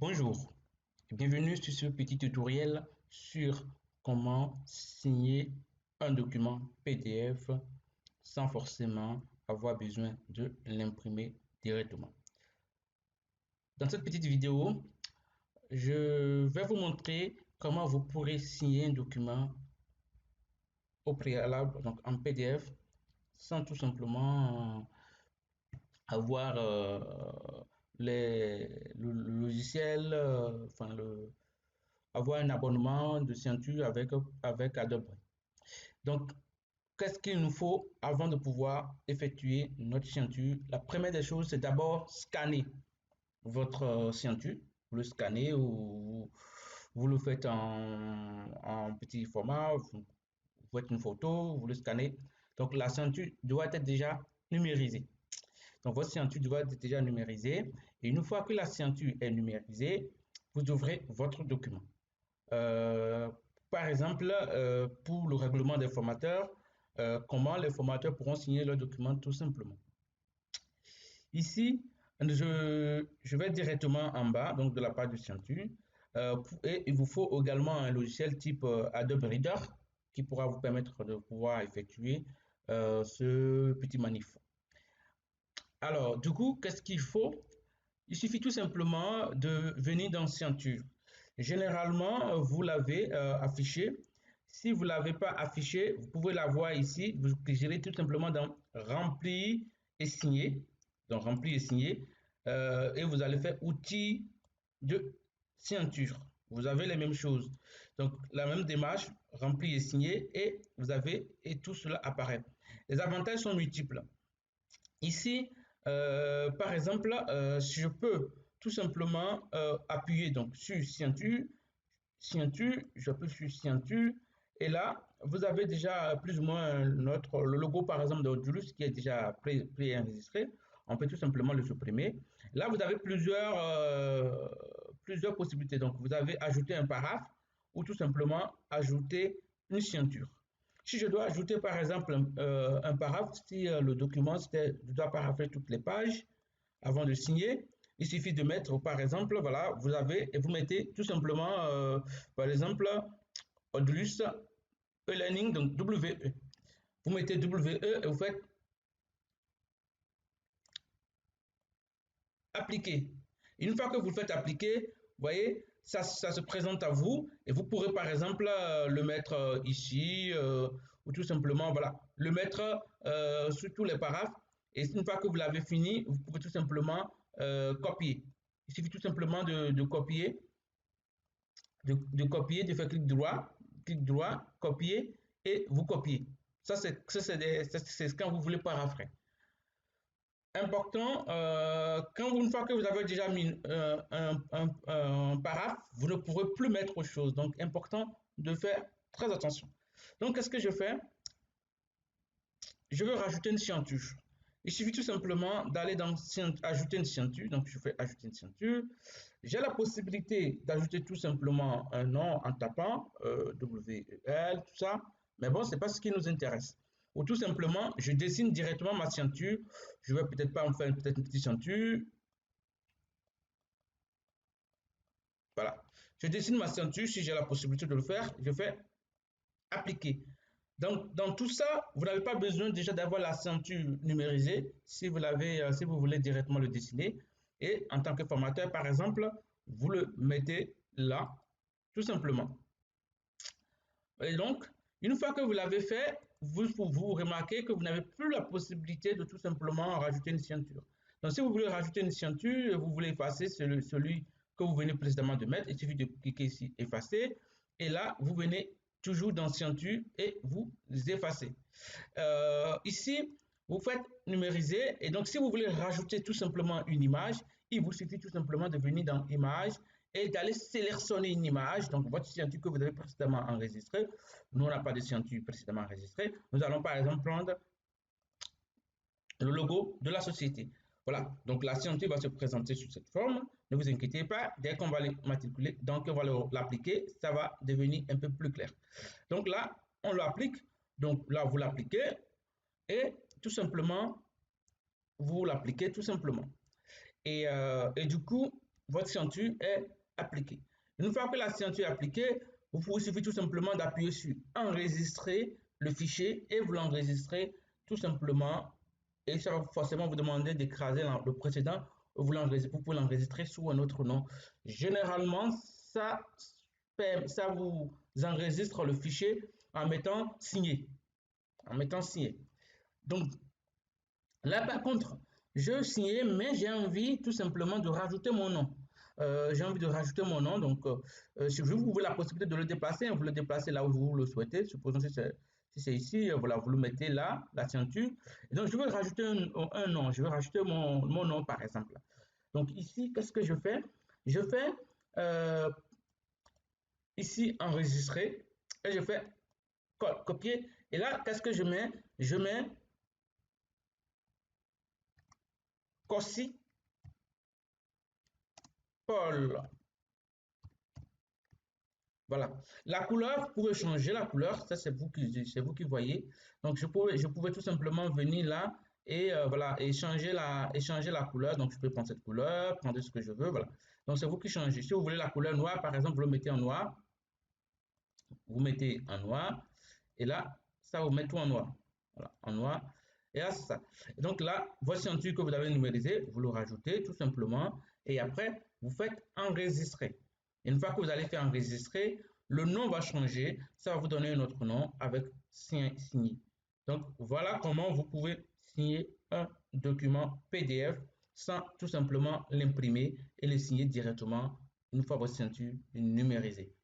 Bonjour et bienvenue sur ce petit tutoriel sur comment signer un document PDF sans forcément avoir besoin de l'imprimer directement. Dans cette petite vidéo, je vais vous montrer comment vous pourrez signer un document au préalable, donc en PDF, sans tout simplement avoir le logiciel, avoir un abonnement de ceinture avec Adobe. Donc, qu'est-ce qu'il nous faut avant de pouvoir effectuer notre ceinture? La première des choses, c'est d'abord scanner votre ceinture. Vous le scannez ou vous le faites en petit format, vous faites une photo, vous le scannez. Donc, la ceinture doit être déjà numérisée. Donc, votre ceinture doit être déjà numérisée. Et une fois que la ceinture est numérisée, vous ouvrez votre document. Euh, Par exemple, pour le règlement des formateurs, comment les formateurs pourront signer leurs documents tout simplement. Ici, je vais directement en bas, donc de la page de ceinture, et il vous faut également un logiciel type Adobe Reader qui pourra vous permettre de pouvoir effectuer ce petit manif. Alors, du coup, qu'est-ce qu'il faut? Il suffit tout simplement de venir dans ceinture. Généralement, vous l'avez affiché. Si vous ne l'avez pas affiché, vous pouvez la voir ici. Vous cliquerez tout simplement dans remplir et signer. Donc remplir et signer. Et vous allez faire outils de ceinture. Vous avez les mêmes choses. Donc la même démarche, remplir et signer. Et vous avez, et tout cela apparaît. Les avantages sont multiples. Ici, par exemple, si je peux tout simplement appuyer donc sur ceinture, j'appuie sur ceinture, et là, vous avez déjà plus ou moins le logo par exemple d'Audulus qui est déjà préenregistré. On peut tout simplement le supprimer. Là, vous avez plusieurs possibilités. Donc, vous avez ajouté un paragraphe ou tout simplement ajouter une ceinture. Si je dois ajouter par exemple un paragraphe, si le document, je dois parapher toutes les pages avant de signer, il suffit de mettre par exemple, voilà, vous avez, et vous mettez tout simplement, par exemple, Odlus e-learning, donc WE. Vous mettez WE et vous faites appliquer. Une fois que vous le faites appliquer, vous voyez, ça se présente à vous et vous pourrez par exemple le mettre ici ou tout simplement voilà, le mettre sur tous les paraphes et une fois que vous l'avez fini, vous pouvez tout simplement copier. Il suffit tout simplement de copier, de copier, de faire clic droit, copier et vous copiez. Ça, c'est quand vous voulez parapher. Important, une fois que vous avez déjà mis un paraphe, vous ne pourrez plus mettre autre chose. Donc, important de faire très attention. Donc, qu'est-ce que je fais? Je veux rajouter une ceinture. Il suffit tout simplement d'aller dans ajouter une ceinture. Donc, je fais ajouter une ceinture. J'ai la possibilité d'ajouter tout simplement un nom en tapant WEL, tout ça. Mais bon, ce n'est pas ce qui nous intéresse. Ou tout simplement, je dessine directement ma ceinture. Je vais peut-être pas en faire peut-être une petite ceinture. Voilà. Je dessine ma ceinture si j'ai la possibilité de le faire. Je fais appliquer. Donc, dans tout ça, vous n'avez pas besoin déjà d'avoir la ceinture numérisée si vous l'avez, si vous voulez directement le dessiner. Et en tant que formateur, par exemple, vous le mettez là, tout simplement. Et donc, une fois que vous l'avez fait, vous remarquez que vous n'avez plus la possibilité de tout simplement rajouter une ceinture. Donc, si vous voulez rajouter une ceinture et vous voulez effacer celui que vous venez précédemment de mettre, il suffit de cliquer ici, effacer. Et là, vous venez toujours dans ceinture et vous effacez. Ici, vous faites numériser. Et donc, si vous voulez rajouter tout simplement une image, il vous suffit tout simplement de venir dans image et d'aller sélectionner une image. Donc, votre ceinture que vous avez précédemment enregistrée. Nous, on n'a pas de ceinture précédemment enregistrée. Nous allons par exemple prendre le logo de la société. Voilà, donc la ceinture va se présenter sous cette forme. Ne vous inquiétez pas, dès qu'on va l'immatriculer, donc on va l'appliquer, ça va devenir un peu plus clair. Donc là, on l'applique. Donc là, vous l'appliquez et tout simplement, vous l'appliquez tout simplement. Et du coup, votre signature est appliquée. Une fois que la signature est appliquée, vous pouvez suffit tout simplement d'appuyer sur enregistrer le fichier et vous l'enregistrez tout simplement. Et ça va forcément vous demander d'écraser le précédent. Vous pouvez l'enregistrer sous un autre nom. Généralement, ça vous enregistre le fichier en mettant signé. En mettant signé. Donc, là, par contre, je signe, mais j'ai envie tout simplement de rajouter mon nom. J'ai envie de rajouter mon nom, donc si vous avez la possibilité de le déplacer, vous le déplacez là où vous le souhaitez. Supposons si c'est ici, voilà, vous le mettez là, la ceinture. Et donc, je vais rajouter un nom. Je vais rajouter mon nom, par exemple. Donc, ici, qu'est-ce que je fais? Je fais ici enregistrer et je fais copier. Et là, qu'est-ce que je mets? Je mets Kossi Paul. Voilà. La couleur, vous pouvez changer la couleur. Ça, c'est vous qui voyez. Donc, je pouvais tout simplement venir là et voilà, et changer la couleur. Donc, je peux prendre cette couleur, prendre ce que je veux. Voilà. Donc, c'est vous qui changez. Si vous voulez la couleur noire, par exemple, vous le mettez en noir. Vous mettez en noir. Et là, ça vous met tout en noir. Voilà, en noir. Et là, c'est ça. Et donc là, voici un truc que vous avez numérisé. Vous le rajoutez tout simplement. Et après, vous faites enregistrer. Et une fois que vous allez faire enregistrer, le nom va changer. Ça va vous donner un autre nom avec signé. Donc, voilà comment vous pouvez signer un document PDF sans tout simplement l'imprimer et le signer directement une fois votre signature numérisée.